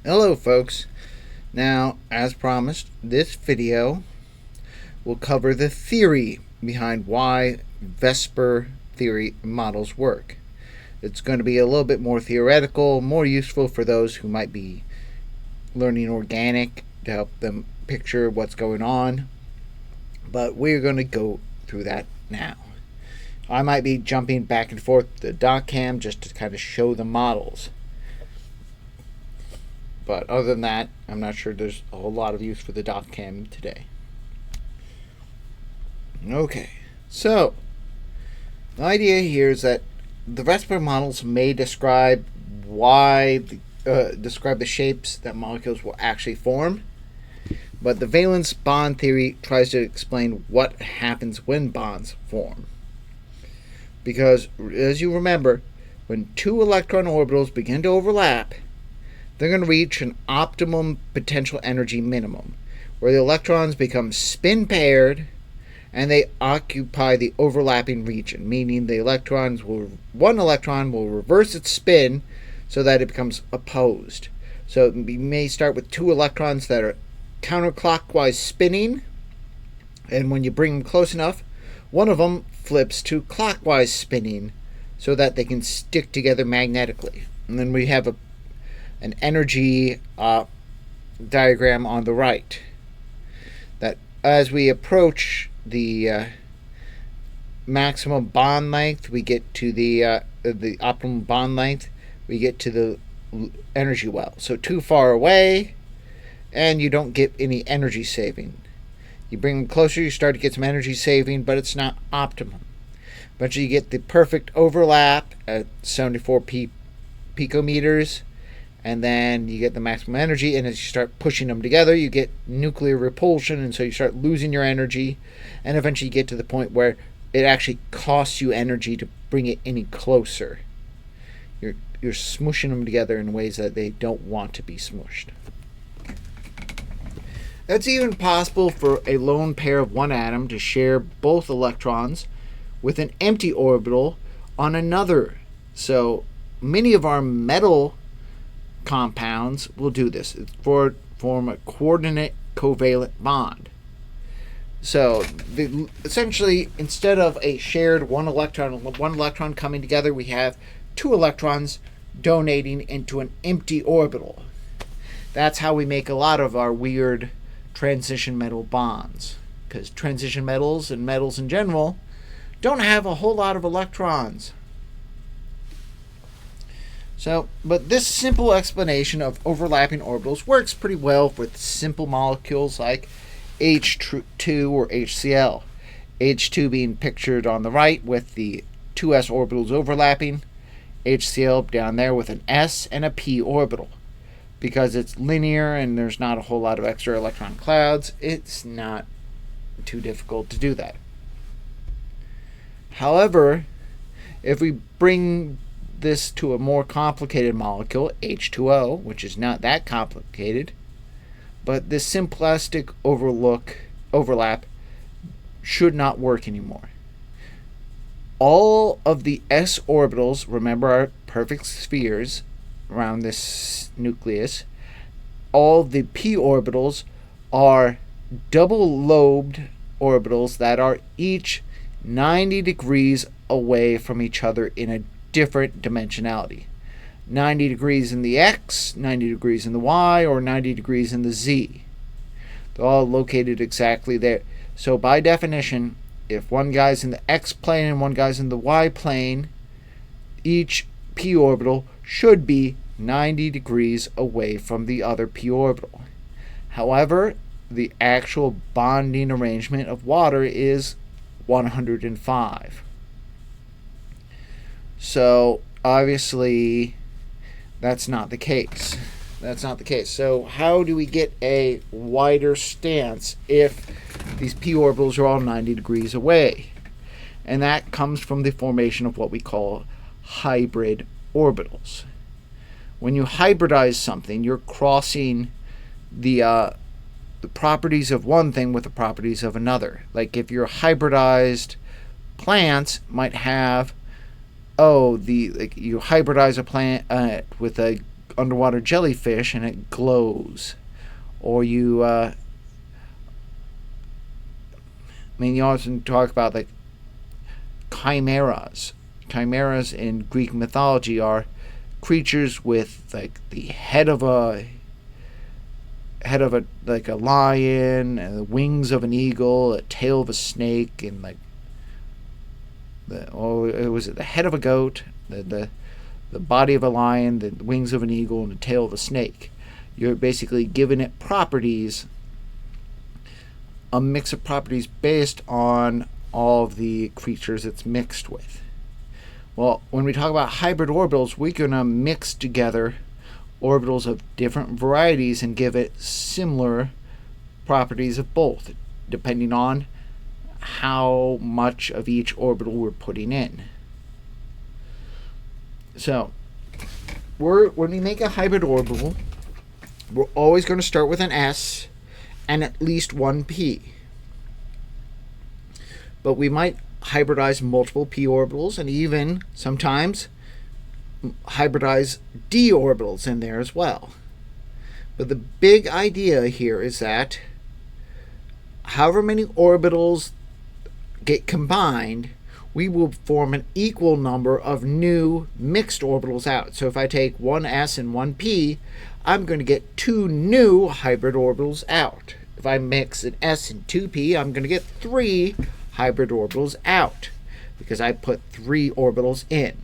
Hello folks. Now, as promised, this video will cover the theory behind why VSEPR theory models work. It's going to be a little bit more theoretical, more useful for those who might be learning organic to help them picture what's going on. But we're going to go through that now. I might be jumping back and forth to the doc cam just to kind of show the models. But other than that, I'm not sure there's a whole lot of use for the doc cam today. Okay, so the idea here is that the VSEPR models may describe describe the shapes that molecules will actually form, but the valence bond theory tries to explain what happens when bonds form. Because, as you remember, when two electron orbitals begin to overlap, they're going to reach an optimum potential energy minimum, where the electrons become spin paired and they occupy the overlapping region, meaning one electron will reverse its spin so that it becomes opposed. So we may start with two electrons that are counterclockwise spinning, and when you bring them close enough, one of them flips to clockwise spinning so that they can stick together magnetically. And then we have an energy diagram on the right, that as we approach the maximum bond length, we get to the optimum bond length, we get to the energy well. So too far away and you don't get any energy saving. You bring them closer, you start to get some energy saving, but it's not optimum. Eventually you get the perfect overlap at 74 picometers, and then you get the maximum energy, and as you start pushing them together, you get nuclear repulsion, and so you start losing your energy, and eventually you get to the point where it actually costs you energy to bring it any closer. You're smushing them together in ways that they don't want to be smushed. It's even possible for a lone pair of one atom to share both electrons with an empty orbital on another. So many of our metal compounds will do this. It's form a coordinate covalent bond. So essentially, instead of a shared one electron coming together, we have two electrons donating into an empty orbital. That's how we make a lot of our weird transition metal bonds, because transition metals and metals in general don't have a whole lot of electrons. But this simple explanation of overlapping orbitals works pretty well with simple molecules like H2 or HCl. H2 being pictured on the right with the two s orbitals overlapping, HCl down there with an s and a p orbital. Because it's linear and there's not a whole lot of extra electron clouds, it's not too difficult to do that. However, if we bring this to a more complicated molecule, H2O, which is not that complicated, but this simplistic overlap should not work anymore. All of the s orbitals, remember, are perfect spheres around this nucleus. All the p orbitals are double-lobed orbitals that are each 90 degrees away from each other in a different dimensionality. 90 degrees in the x, 90 degrees in the y, or 90 degrees in the z. They're all located exactly there. So by definition, if one guy's in the x plane and one guy's in the y plane, each p orbital should be 90 degrees away from the other p orbital. However, the actual bonding arrangement of water is 105. So obviously that's not the case. So how do we get a wider stance if these p orbitals are all 90 degrees away? And that comes from the formation of what we call hybrid orbitals. When you hybridize something, you're crossing the properties of one thing with the properties of another. Like if your hybridized plants might have you hybridize a plant with a underwater jellyfish and it glows. Or you, you often talk about like chimeras. Chimeras in Greek mythology are creatures with like the head of a like a lion, and the wings of an eagle, a tail of a snake, and like the head of a goat, the body of a lion, the wings of an eagle, and the tail of a snake. You're basically giving it properties, a mix of properties based on all of the creatures it's mixed with. Well, when we talk about hybrid orbitals, we're going to mix together orbitals of different varieties and give it similar properties of both, depending on how much of each orbital we're putting in. So, when we make a hybrid orbital, we're always going to start with an S and at least one P. But we might hybridize multiple p orbitals and even sometimes hybridize d orbitals in there as well. But the big idea here is that however many orbitals get combined, we will form an equal number of new mixed orbitals out. So if I take one s and one p, I'm going to get two new hybrid orbitals out. If I mix an s and 2p, I'm going to get three hybrid orbitals out because I put three orbitals in.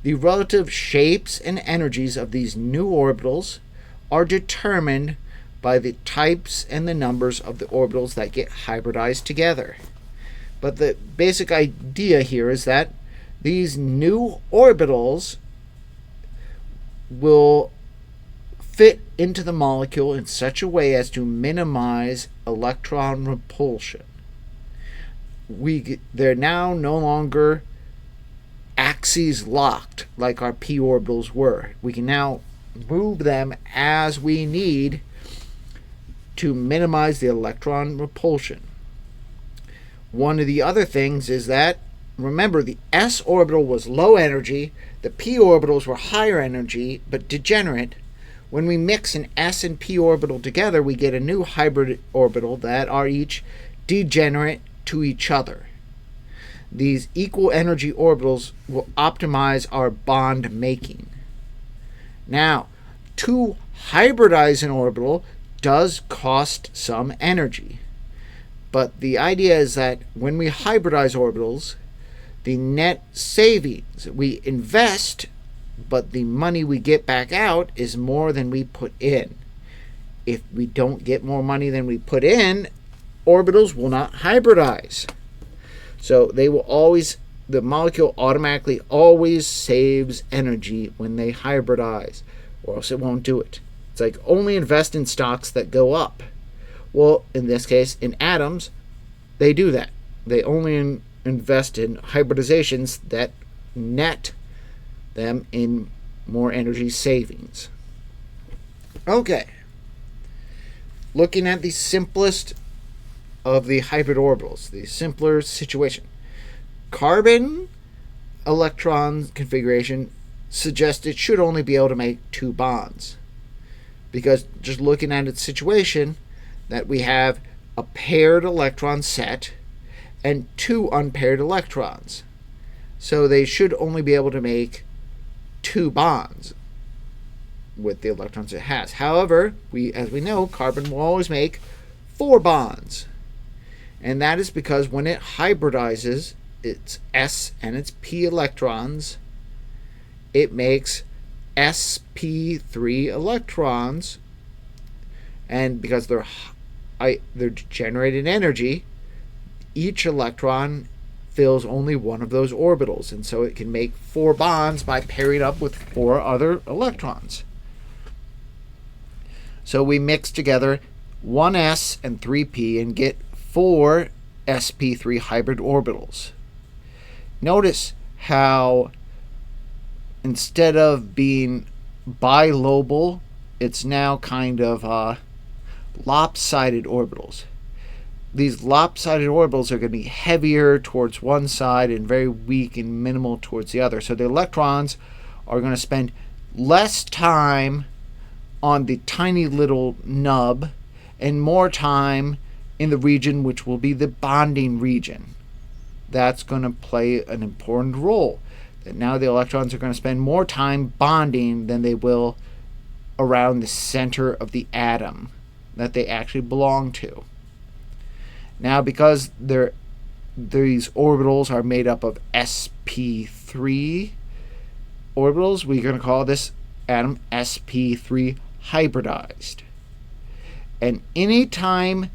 The relative shapes and energies of these new orbitals are determined by the types and the numbers of the orbitals that get hybridized together. But the basic idea here is that these new orbitals will fit into the molecule in such a way as to minimize electron repulsion. They're now no longer axes locked like our p orbitals were. We can now move them as we need to minimize the electron repulsion. One of the other things is that, remember, the s orbital was low energy, the p orbitals were higher energy but degenerate. When we mix an s and p orbital together, we get a new hybrid orbital that are each degenerate to each other. These equal energy orbitals will optimize our bond making. Now, to hybridize an orbital does cost some energy. But the idea is that when we hybridize orbitals, the net savings, we invest, but the money we get back out is more than we put in. If we don't get more money than we put in, orbitals will not hybridize. So they will always, the molecule automatically always saves energy when they hybridize, or else it won't do it. It's like only invest in stocks that go up. Well, in this case, in atoms, they do that. They only invest in hybridizations that net them in more energy savings. Okay. Looking at the simplest of the hybrid orbitals, the simpler situation. Carbon electron configuration suggests it should only be able to make two bonds. Because just looking at its situation, that we have a paired electron set and two unpaired electrons. So they should only be able to make two bonds with the electrons it has. However, as we know, carbon will always make four bonds. And that is because when it hybridizes its s and its p electrons, it makes sp3 electrons, and because they're generating energy, each electron fills only one of those orbitals, and so it can make four bonds by pairing up with four other electrons. So we mix together one s and 3p and get four sp3 hybrid orbitals. Notice how instead of being bilobal, it's now kind of lopsided orbitals. These lopsided orbitals are going to be heavier towards one side and very weak and minimal towards the other. So the electrons are going to spend less time on the tiny little nub and more time in the region which will be the bonding region. That's going to play an important role. That now the electrons are going to spend more time bonding than they will around the center of the atom that they actually belong to. Now, because these orbitals are made up of sp3 orbitals, we're going to call this atom sp3 hybridized. And anytime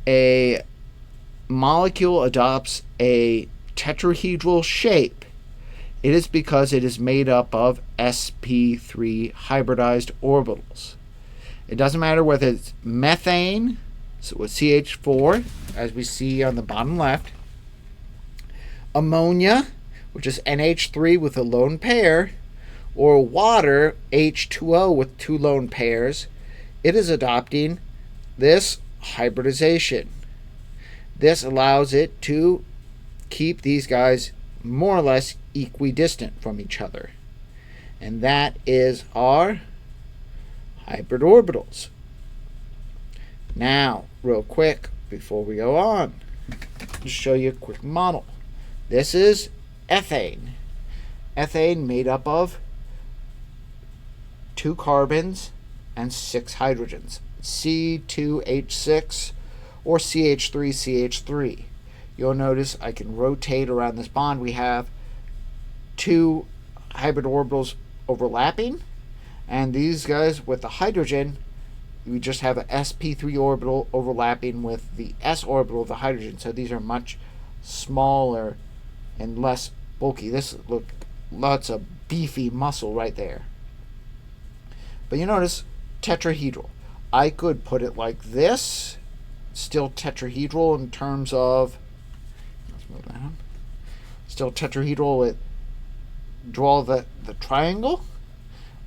a molecule adopts a tetrahedral shape, it is because it is made up of sp3 hybridized orbitals. It doesn't matter whether it's methane, so with CH4, as we see on the bottom left, ammonia, which is NH3 with a lone pair, or water, H2O with two lone pairs. It is adopting this hybridization. This allows it to keep these guys more or less equidistant from each other. And that is our hybrid orbitals. Now, real quick, before we go on, just show you a quick model. This is ethane. Ethane made up of 2 carbons and 6 hydrogens. C2H6 or CH3CH3. You'll notice I can rotate around this bond. We have 2 hybrid orbitals overlapping, and these guys with the hydrogen, we just have an sp3 orbital overlapping with the s orbital of the hydrogen. So these are much smaller and less bulky. This look lots of beefy muscle right there. But you notice tetrahedral. I could put it like this, still tetrahedral in terms of, let's move that on. Still tetrahedral with draw the triangle.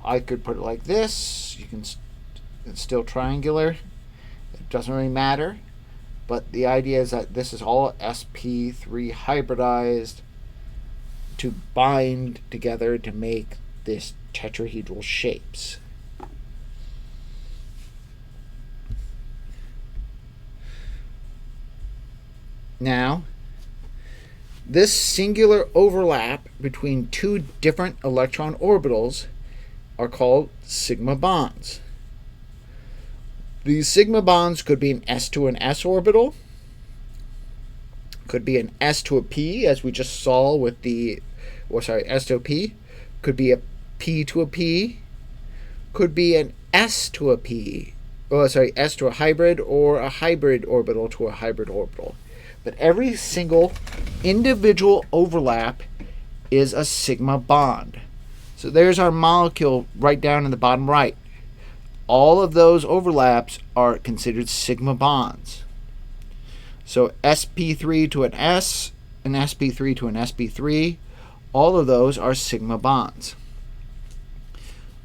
I could put it like this. You can, it's still triangular. It doesn't really matter. But the idea is that this is all sp3 hybridized to bind together to make this tetrahedral shapes. Now, this singular overlap between 2 different electron orbitals are called sigma bonds. These sigma bonds could be an s to an s orbital, could be an s to a p, as we just saw with the, s to a p, could be a p to a p, could be an s to a p, s to a hybrid, or a hybrid orbital to a hybrid orbital. But every single individual overlap is a sigma bond. So there's our molecule right down in the bottom right. All of those overlaps are considered sigma bonds. So sp3 to an s, and sp3 to an sp3, all of those are sigma bonds.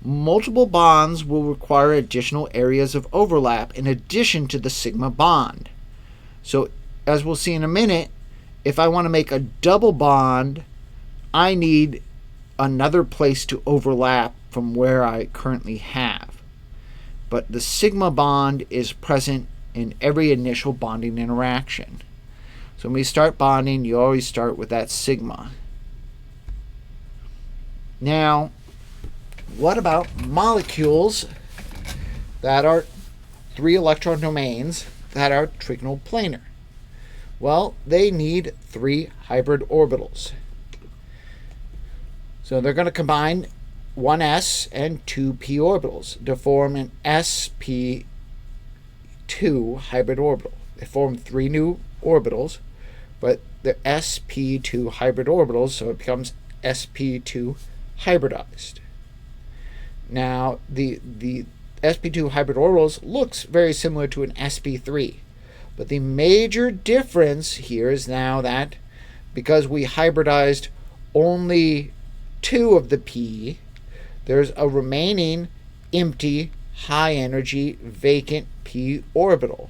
Multiple bonds will require additional areas of overlap in addition to the sigma bond. So as we'll see in a minute, if I want to make a double bond, I need another place to overlap from where I currently have. But the sigma bond is present in every initial bonding interaction. So when we start bonding, you always start with that sigma. Now, what about molecules that are 3 electron domains that are trigonal planar? Well, they need 3 hybrid orbitals. So they're going to combine 1 s and 2 p orbitals to form an sp2 hybrid orbital. They form 3 new orbitals, but they're sp2 hybrid orbitals, so it becomes sp2 hybridized. Now, the sp2 hybrid orbitals looks very similar to an sp3. But the major difference here is now that because we hybridized only 2 of the p, there's a remaining empty, high-energy, vacant p orbital.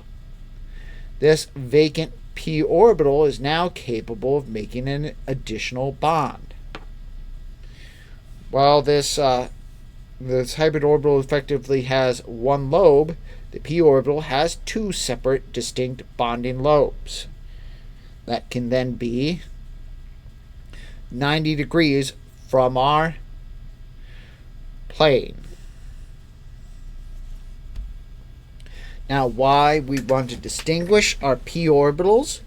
This vacant p orbital is now capable of making an additional bond. Well, this this hybrid orbital effectively has one lobe, the p orbital has two separate distinct bonding lobes that can then be 90 degrees from our plane. Now, why we want to distinguish our p orbitals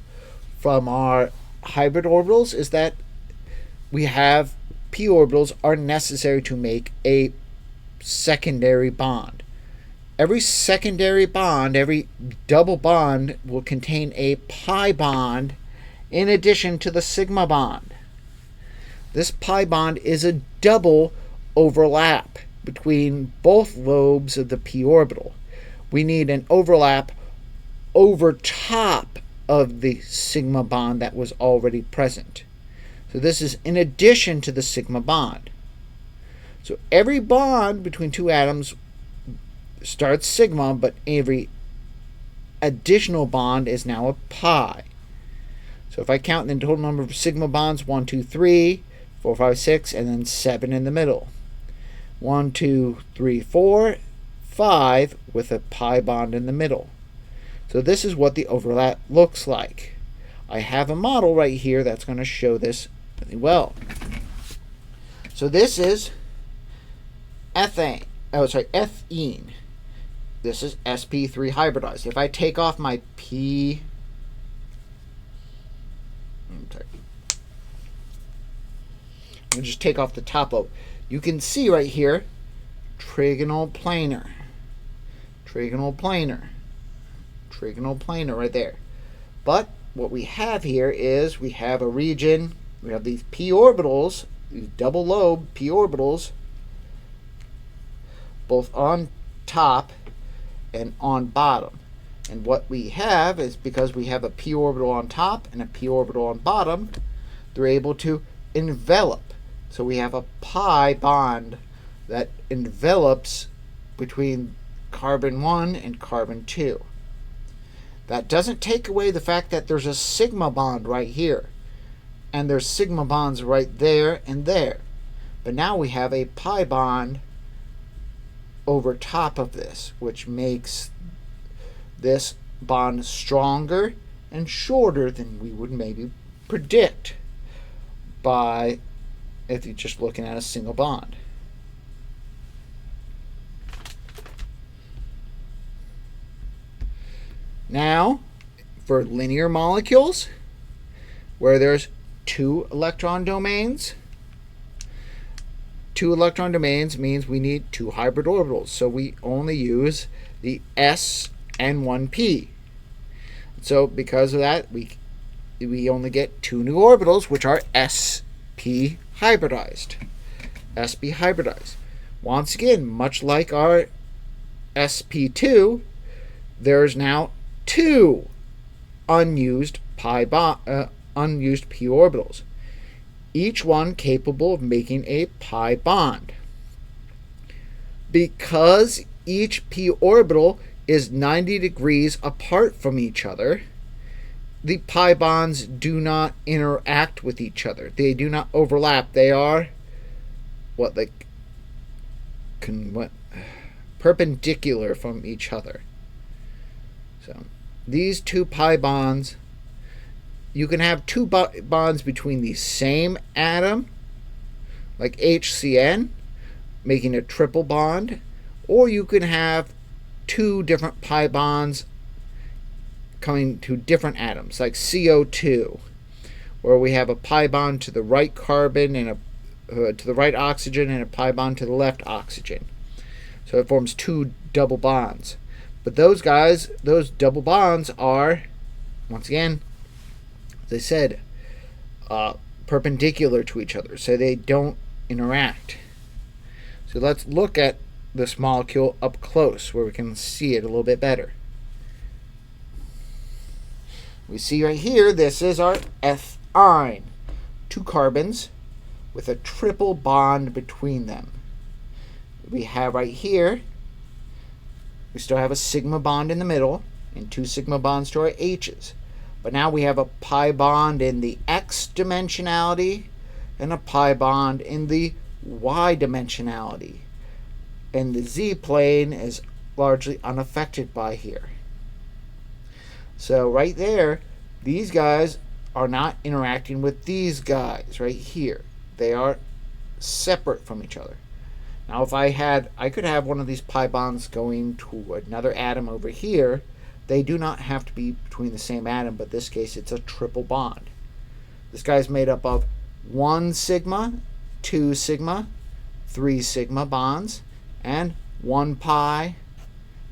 from our hybrid orbitals is that we have p orbitals are necessary to make a secondary bond. Every secondary bond, every double bond will contain a pi bond in addition to the sigma bond. This pi bond is a double overlap between both lobes of the p orbital. We need an overlap over top of the sigma bond that was already present. So this is in addition to the sigma bond. So every bond between two atoms starts sigma, but every additional bond is now a pi. So if I count the total number of sigma bonds, 1, 2, 3, 4, 5, 6, and then 7 in the middle. 1, 2, 3, 4, 5 with a pi bond in the middle. So this is what the overlap looks like. I have a model right here that's going to show this really well. So this is ethene. This is sp3 hybridized. If I take off my p, I'll just take off the top lobe. You can see right here, trigonal planar right there. But what we have here is we have a region, we have these p orbitals, these double lobe p orbitals, both on top and on bottom. And what we have is, because we have a p orbital on top and a p orbital on bottom, they're able to envelop. So we have a pi bond that envelops between carbon 1 and carbon 2. That doesn't take away the fact that there's a sigma bond right here, and there's sigma bonds right there and there. But now we have a pi bond over top of this, which makes this bond stronger and shorter than we would maybe predict by if you're just looking at a single bond. Now, for linear molecules, where there's two electron domains means we need two hybrid orbitals. So we only use the s and 1p. So because of that, we only get two new orbitals, which are sp hybridized. sp hybridized. Once again, much like our sp2, there's now two unused p orbitals, each one capable of making a pi bond. Because each p orbital is 90 degrees apart from each other, the pi bonds do not interact with each other. They do not overlap. They are perpendicular from each other. So these two pi bonds, you can have two bonds between the same atom, like HCN, making a triple bond, or you can have two different pi bonds coming to different atoms, like CO2, where we have a pi bond to the right carbon and to the right oxygen and a pi bond to the left oxygen. So it forms two double bonds. But those guys, those double bonds are, once again, as I said, perpendicular to each other, so they don't interact. So let's look at this molecule up close where we can see it a little bit better. We see right here, this is our ethine, two carbons with a triple bond between them. We have right here, we still have a sigma bond in the middle and two sigma bonds to our H's. But now we have a pi bond in the X dimensionality and a pi bond in the Y dimensionality. and the Z plane is largely unaffected by here. So right there, these guys are not interacting with these guys right here. They are separate from each other. Now if I could have one of these pi bonds going to another atom over here. They do not have to be between the same atom, but in this case it's a triple bond. This guy is made up of 1 sigma, 2 sigma, 3 sigma bonds, and 1 pi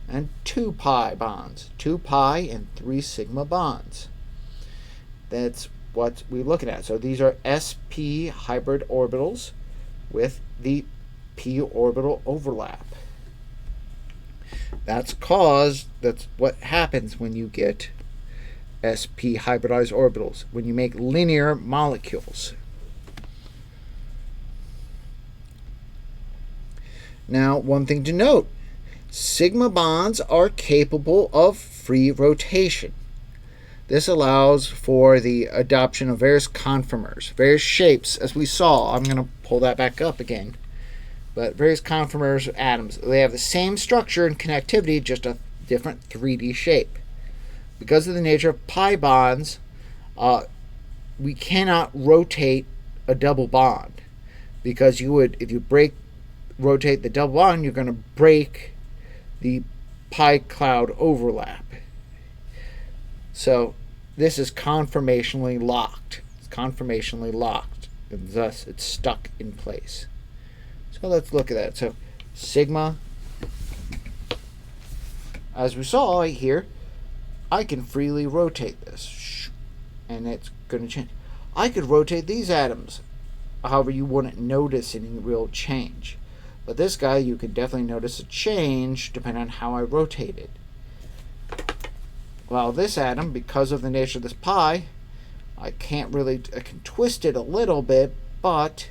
and 2 pi bonds. 2 pi and 3 sigma bonds. That's what we're looking at. So these are sp hybrid orbitals with the p orbital overlap. That's what happens when you get sp hybridized orbitals, when you make linear molecules. Now, one thing to note, sigma bonds are capable of free rotation. This allows for the adoption of various conformers, various shapes, as we saw. I'm going to pull that back up again. But various conformers of atoms, they have the same structure and connectivity, just a different 3D shape. Because of the nature of pi bonds, we cannot rotate a double bond. Because if you rotate the double bond, you're going to break the pi cloud overlap. So this is conformationally locked. It's conformationally locked, and thus it's stuck in place. So let's look at that. So sigma, as we saw right here, I can freely rotate this, and it's going to change. I could rotate these atoms, however you wouldn't notice any real change. But this guy, you can definitely notice a change depending on how I rotate it. While this atom, because of the nature of this pi, I can twist it a little bit, but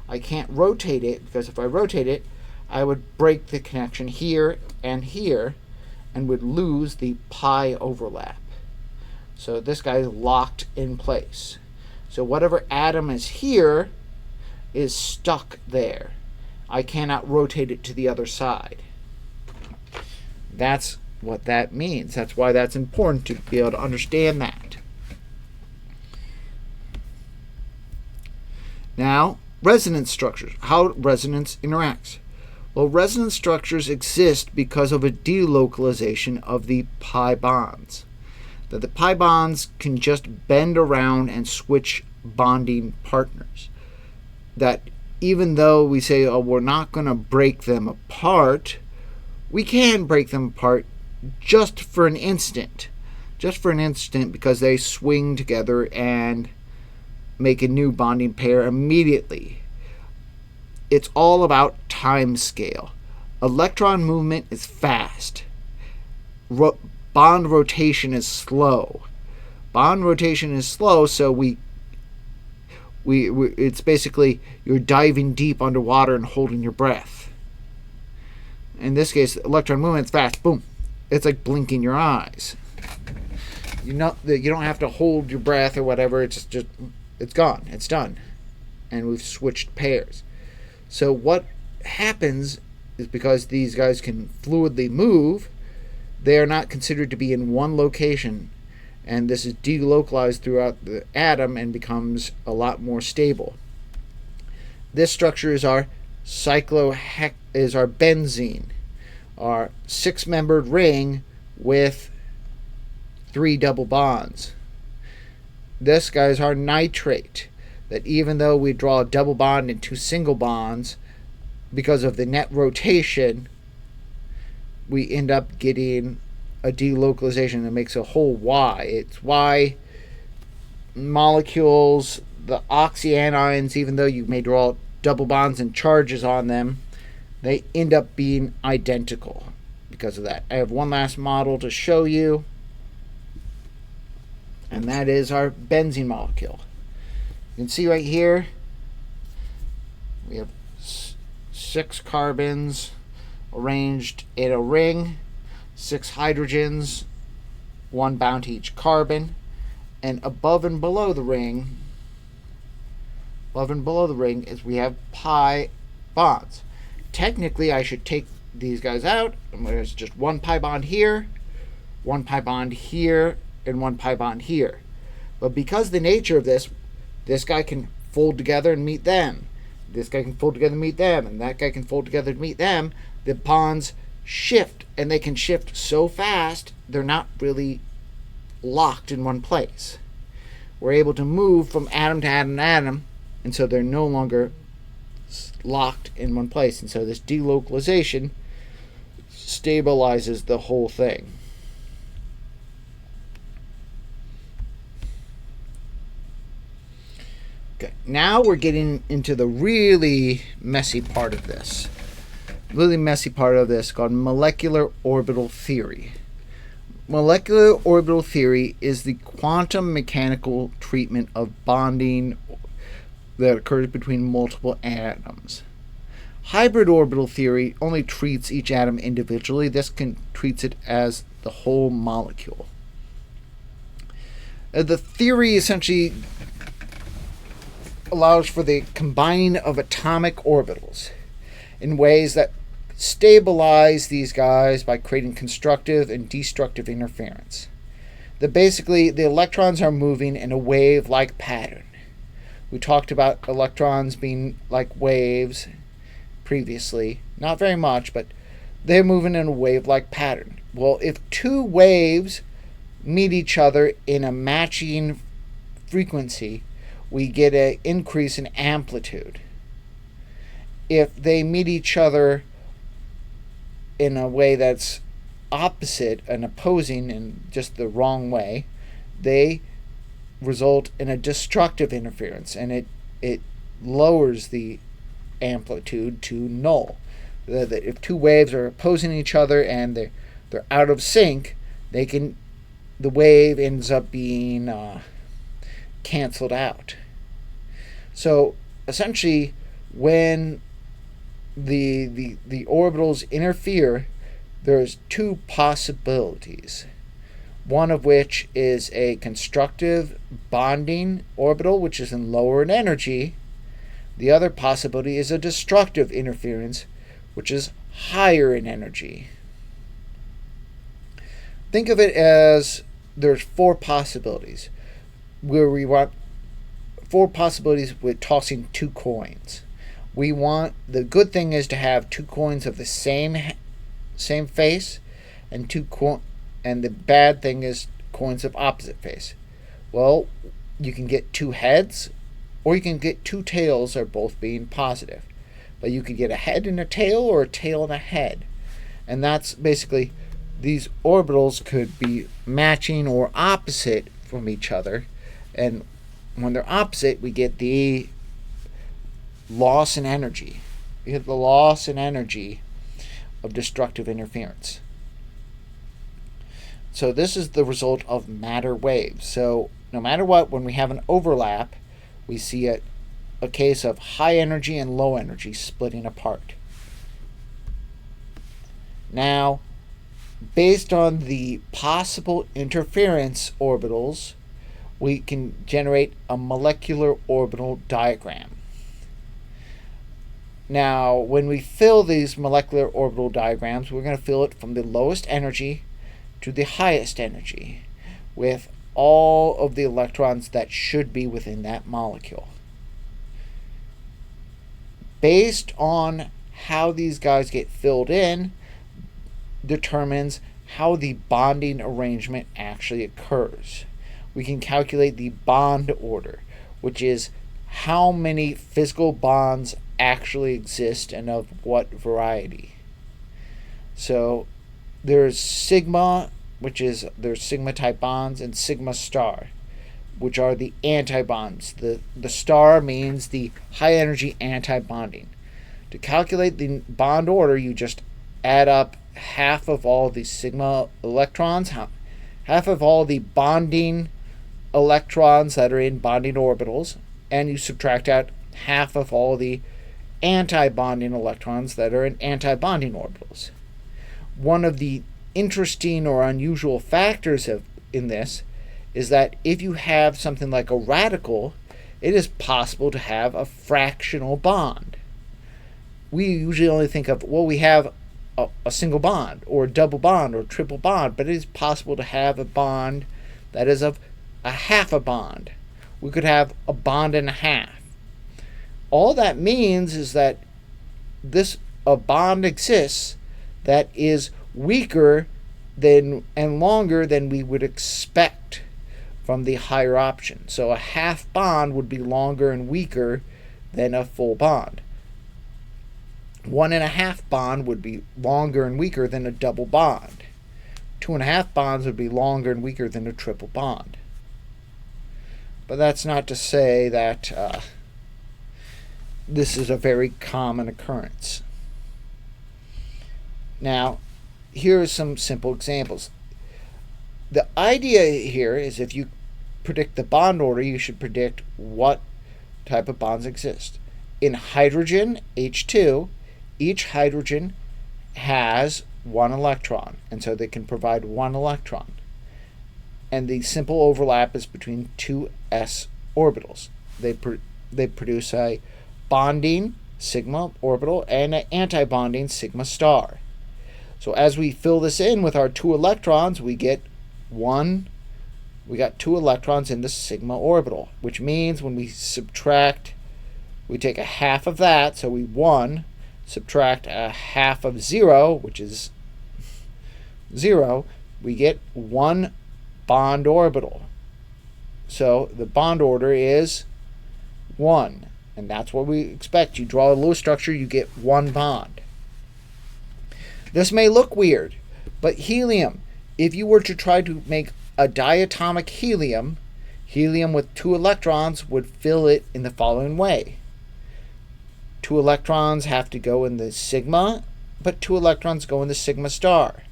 I can't rotate it, because if I rotate it, I would break the connection here and would lose the pi overlap. So this guy is locked in place. So whatever atom is here is stuck there. I cannot rotate it to the other side. That's what that means. That's why that's important to be able to understand that. Now, resonance structures, how resonance interacts. Well, resonance structures exist because of a delocalization of the pi bonds. That the pi bonds can just bend around and switch bonding partners. That even though we say, oh, we're not going to break them apart, we can break them apart just for an instant. Just for an instant, because they swing together and make a new bonding pair immediately. It's all about time scale. Electron movement is fast. Bond rotation is slow. Bond rotation is slow, so it's basically you're diving deep underwater and holding your breath. In this case, electron movement is fast. Boom. It's like blinking your eyes. You don't have to hold your breath or whatever. It's gone. It's done. And we've switched pairs. So what happens is, because these guys can fluidly move, they are not considered to be in one location, and this is delocalized throughout the atom and becomes a lot more stable. This structure is our benzene, our 6-membered ring with 3 double bonds. This guy is our nitrate, that even though we draw a double bond and 2 single bonds, because of the net rotation, we end up getting a delocalization that makes a whole Y. It's why molecules, the oxyanions, even though you may draw double bonds and charges on them, they end up being identical because of that. I have one last model to show you, and that is our benzene molecule. You can see right here, we have 6 carbons arranged in a ring, 6 hydrogens, 1 bound to each carbon, and above and below the ring is we have pi bonds. technically I should take these guys out. There's just one pi bond here, one pi bond here, and one pi bond here. But because the nature of this guy can fold together and meet them. This guy can fold together and meet them, and that guy can fold together and meet them. The bonds shift, and they can shift so fast, they're not really locked in one place. We're able to move from atom to atom to atom, and so they're no longer locked in one place. And so this delocalization stabilizes the whole thing. Okay, now we're getting into the really messy part of this. Really messy part of this called molecular orbital theory. Molecular orbital theory is the quantum mechanical treatment of bonding that occurs between multiple atoms. Hybrid orbital theory only treats each atom individually. This treats it as the whole molecule. The theory essentially allows for the combining of atomic orbitals in ways that stabilize these guys by creating constructive and destructive interference. Basically, the electrons are moving in a wave-like pattern. We talked about electrons being like waves previously. Not very much, but they're moving in a wave-like pattern. Well, if two waves meet each other in a matching frequency, we get an increase in amplitude. If they meet each other in a way that's opposite and opposing in just the wrong way, they result in a destructive interference, and it lowers the amplitude to null. If two waves are opposing each other and they're out of sync, the wave ends up being canceled out. So essentially, when the orbitals interfere, there's two possibilities. One of which is a constructive bonding orbital, which is in lower in energy. The other possibility is a destructive interference, which is higher in energy. Think of it as there's four possibilities, where we want four possibilities with tossing two coins. The good thing is to have two coins of the same face, and the bad thing is coins of opposite face. Well, you can get two heads, or you can get two tails, are both being positive. But you could get a head and a tail, or a tail and a head. And that's basically, these orbitals could be matching or opposite from each other. And when they're opposite, we get the loss in energy. We get the loss in energy of destructive interference. So this is the result of matter waves. So no matter what, when we have an overlap, we see a case of high energy and low energy splitting apart. Now, based on the possible interference orbitals, we can generate a molecular orbital diagram. Now, when we fill these molecular orbital diagrams, we're going to fill it from the lowest energy to the highest energy with all of the electrons that should be within that molecule. Based on how these guys get filled in determines how the bonding arrangement actually occurs. We can calculate the bond order, which is how many physical bonds actually exist and of what variety. So there's sigma, there's sigma type bonds, and sigma star, which are the anti-bonds. The star means the high energy anti-bonding. To calculate the bond order, you just add up half of all the sigma electrons, half of all the bonding electrons that are in bonding orbitals, and you subtract out half of all the anti-bonding electrons that are in anti-bonding orbitals. One of the interesting or unusual factors in this is that if you have something like a radical, it is possible to have a fractional bond. we usually only think of, well, we have a single bond or a double bond or a triple bond, but it is possible to have a bond that is of a half a bond. We could have a bond and a half. All that means is that a bond exists that is weaker than and longer than we would expect from the higher option. So a half bond would be longer and weaker than a full bond. 1.5 bond would be longer and weaker than a double bond. 2.5 bonds would be longer and weaker than a triple bond. But that's not to say that this is a very common occurrence. Now, here are some simple examples. The idea here is if you predict the bond order, you should predict what type of bonds exist. In hydrogen, H2, each hydrogen has one electron, and so they can provide one electron. And the simple overlap is between two s orbitals. They produce a bonding sigma orbital and an anti-bonding sigma star. So as we fill this in with our 2 electrons, we got 2 electrons in the sigma orbital, which means when we subtract, we take a half of that, so we 1, subtract a half of 0, which is 0, we get 1 bond orbital. So the bond order is 1, and that's what we expect. You draw a Lewis structure, you get 1 bond. This may look weird, but helium, if you were to try to make a diatomic helium, helium with 2 electrons would fill it in the following way. 2 electrons have to go in the sigma, but 2 electrons go in the sigma star.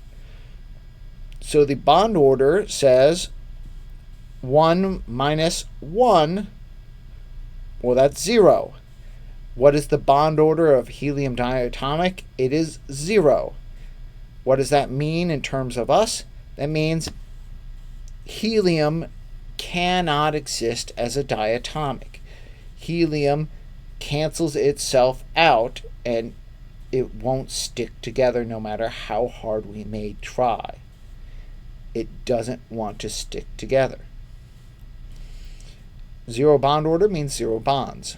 So the bond order says 1 minus 1, well, that's 0. What is the bond order of helium diatomic? It is 0. What does that mean in terms of us? That means helium cannot exist as a diatomic. Helium cancels itself out and it won't stick together no matter how hard we may try. It doesn't want to stick together. 0 bond order means 0 bonds.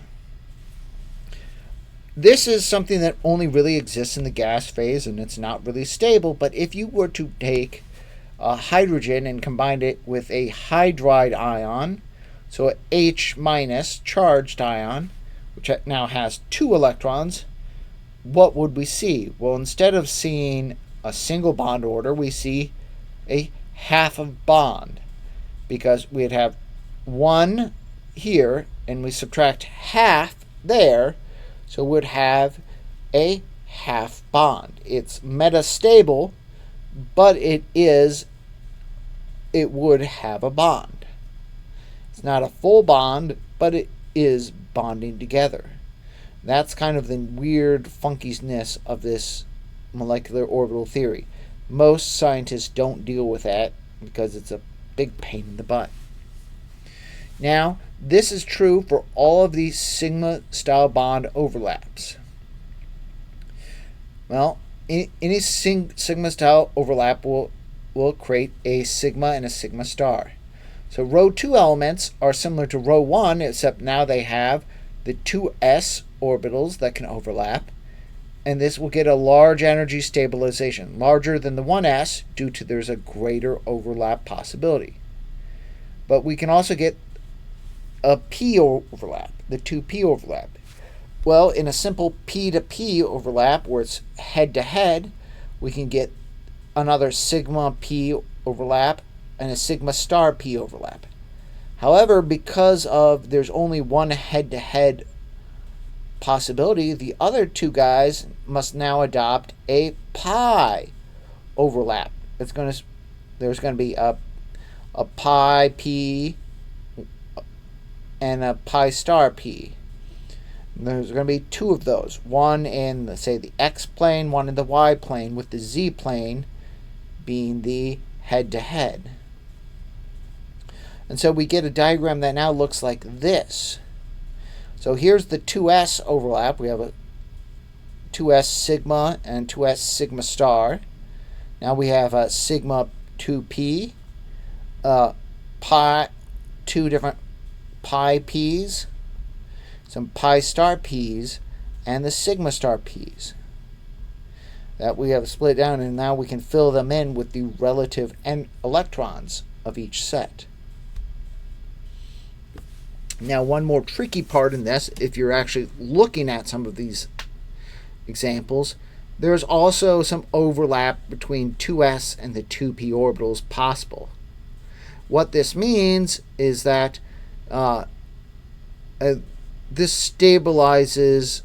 This is something that only really exists in the gas phase, and it's not really stable, but if you were to take hydrogen and combine it with a hydride ion, so an H minus charged ion, which now has 2 electrons, what would we see? Well, instead of seeing a single bond order, we see a half of bond, because we'd have 1 here, and we subtract half there, so we would have a half bond. It's metastable, but it would have a bond. It's not a full bond, but it is bonding together. That's kind of the weird funkiness of this molecular orbital theory. Most scientists don't deal with that because it's a big pain in the butt. Now, this is true for all of these sigma-style bond overlaps. Well, any sigma-style overlap will create a sigma and a sigma star. So row 2 elements are similar to row 1, except now they have the 2s orbitals that can overlap, and this will get a large energy stabilization, larger than the 1s due to there's a greater overlap possibility. But we can also get a p overlap, the 2p overlap. Well, in a simple p to p overlap where it's head to head, we can get another sigma p overlap and a sigma star p overlap. However, because of there's only one head to head possibility, the other 2 guys must now adopt a pi overlap. There's going to be a pi p and a pi star p. There's going to be 2 of those, one in, say, the x-plane, one in the y-plane, with the z-plane being the head-to-head. And so we get a diagram that now looks like this. So here's the 2s overlap. We have a 2s sigma and 2s sigma star. Now we have a sigma 2p, pi, two different pi p's, some pi star p's, and the sigma star p's that we have split down, and now we can fill them in with the relative electrons of each set. Now, one more tricky part in this, if you're actually looking at some of these examples, there's also some overlap between 2s and the 2p orbitals possible. What this means is that this stabilizes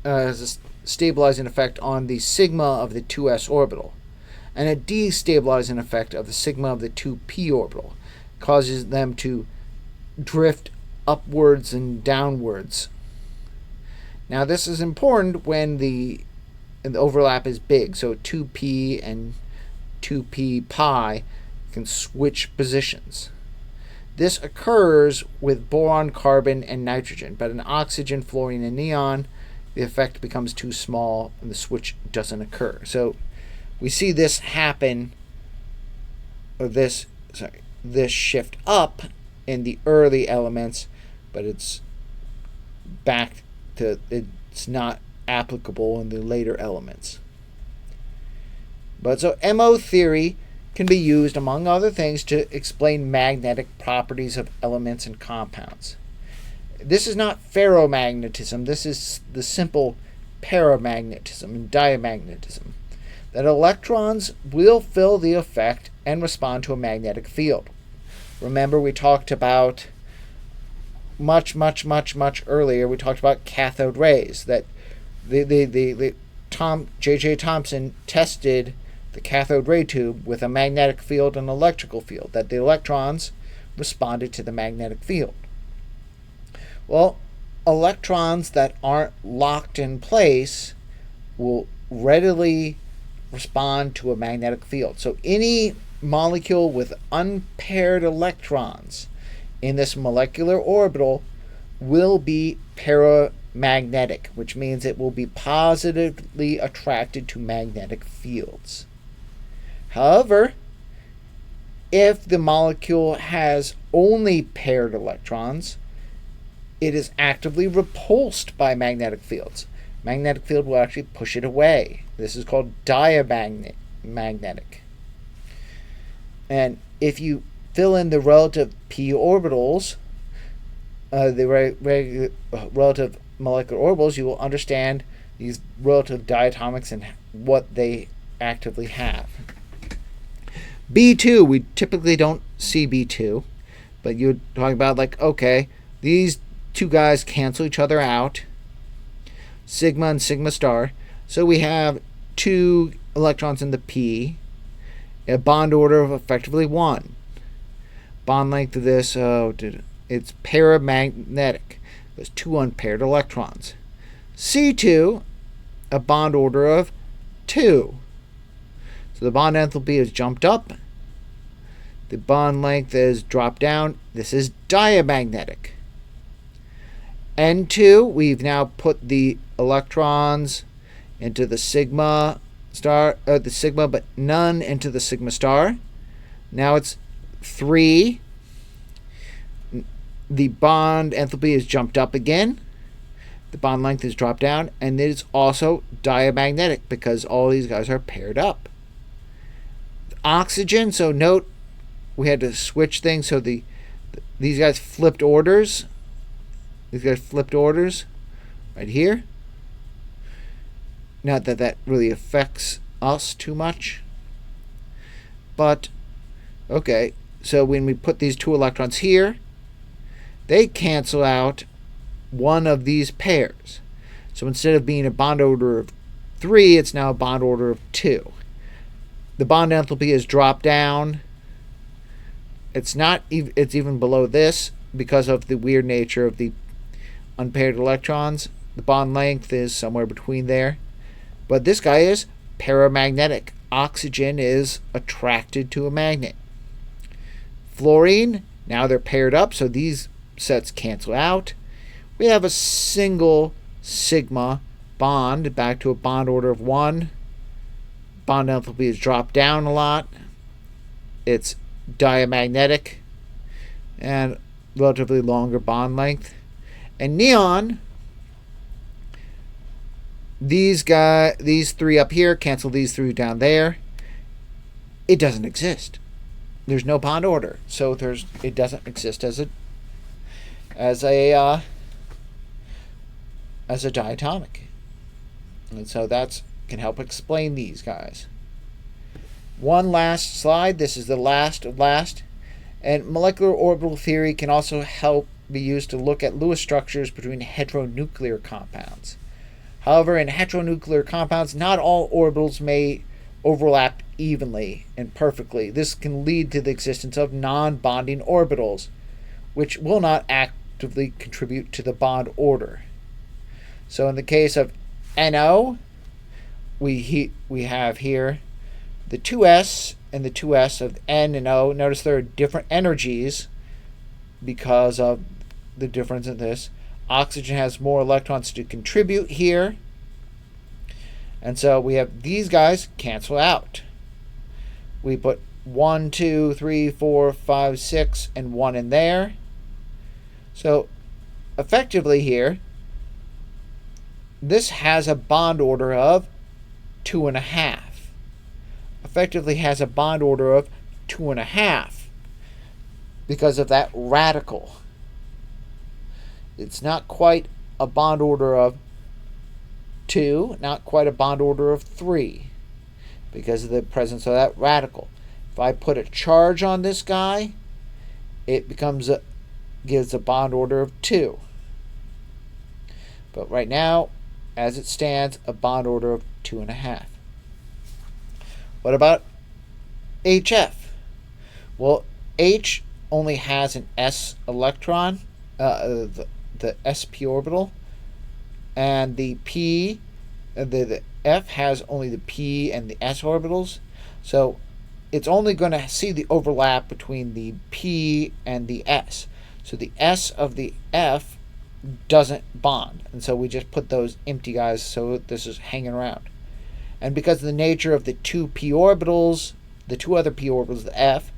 has a stabilizing effect on the sigma of the 2s orbital, and a destabilizing effect of the sigma of the 2p orbital, causes them to drift upwards and downwards. Now this is important when the overlap is big, so 2p and 2p pi can switch positions. This occurs with boron, carbon, and nitrogen, but in oxygen, fluorine, and neon, the effect becomes too small and the switch doesn't occur. So we see this happen, or this shift up in the early elements, but it's not applicable in the later elements. But so MO theory can be used, among other things, to explain magnetic properties of elements and compounds. This is not ferromagnetism. This is the simple paramagnetism and diamagnetism, that electrons will fill the effect and respond to a magnetic field. Remember, we talked about much earlier, we talked about cathode rays, that J.J. Thomson tested the cathode ray tube with a magnetic field and electrical field, that the electrons responded to the magnetic field. Well, electrons that aren't locked in place will readily respond to a magnetic field. So any molecule with unpaired electrons in this molecular orbital will be paramagnetic, which means it will be positively attracted to magnetic fields. However, if the molecule has only paired electrons, it is actively repulsed by magnetic fields. Magnetic field will actually push it away. This is called diamagnetic. And if you fill in the relative p orbitals, the relative molecular orbitals, you will understand these relative diatomics and what they actively have. B2, we typically don't see B2, but you're talking about, like, okay, these two guys cancel each other out, sigma and sigma star, so we have two electrons in the p, a bond order of effectively 1. Bond length of this, it's paramagnetic. There's two unpaired electrons. C2, a bond order of 2. So the bond enthalpy is jumped up. The bond length is dropped down. This is diamagnetic. N2, we've now put the electrons into the sigma star, the sigma, but none into the sigma star. Now it's 3. The bond enthalpy is jumped up again. The bond length is dropped down, and it is also diamagnetic because all these guys are paired up. Oxygen, so note we had to switch things, so these guys flipped orders. These guys flipped orders right here. Not that that really affects us too much. But, okay, so when we put these two electrons here, they cancel out one of these pairs. So instead of being a bond order of 3, it's now a bond order of 2. The bond enthalpy is dropped down. It's even below this because of the weird nature of the unpaired electrons. The bond length is somewhere between there. But this guy is paramagnetic. Oxygen is attracted to a magnet. Fluorine, now they're paired up, so these sets cancel out. We have a single sigma bond back to a bond order of 1. Bond enthalpy has dropped down a lot. It's diamagnetic and relatively longer bond length. And neon, these three up here cancel these three down there. It doesn't exist. There's no bond order, so it doesn't exist as a diatomic, and so that can help explain these guys. One last slide. This is the last of last. And molecular orbital theory can also help be used to look at Lewis structures between heteronuclear compounds. However, in heteronuclear compounds, not all orbitals may overlap evenly and perfectly. This can lead to the existence of non-bonding orbitals, which will not actively contribute to the bond order. So in the case of NO, we have here the 2s and the 2s of N and O. Notice there are different energies because of the difference in this. Oxygen has more electrons to contribute here. And so we have these guys cancel out. We put 1, 2, 3, 4, 5, 6, and 1 in there. So effectively here, this has a bond order of 2.5. Effectively has a bond order of 2.5 because of that radical. It's not quite a bond order of 2, not quite a bond order of 3 because of the presence of that radical. If I put a charge on this guy, it gives a bond order of 2. But right now, as it stands, a bond order of 2.5. What about HF? Well, H only has an s electron, the sp orbital, and the p, the F has only the p and the s orbitals. So it's only going to see the overlap between the p and the s. So the s of the F doesn't bond, and so we just put those empty guys, so this is hanging around. And because of the nature of the two p orbitals, the two other p orbitals, the F,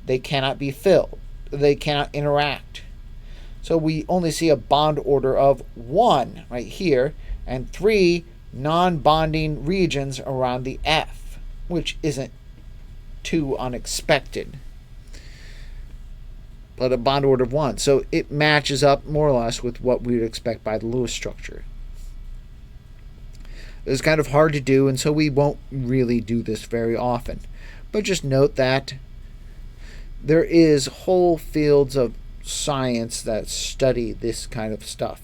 they cannot be filled. They cannot interact. So we only see a bond order of 1 right here and 3 non-bonding regions around the F, which isn't too unexpected. But a bond order of 1. So it matches up more or less with what we would expect by the Lewis structure. It's kind of hard to do, and so we won't really do this very often. But just note that there is whole fields of science that study this kind of stuff.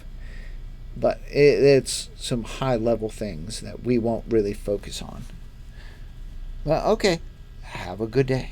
But it's some high-level things that we won't really focus on. Well, okay. Have a good day.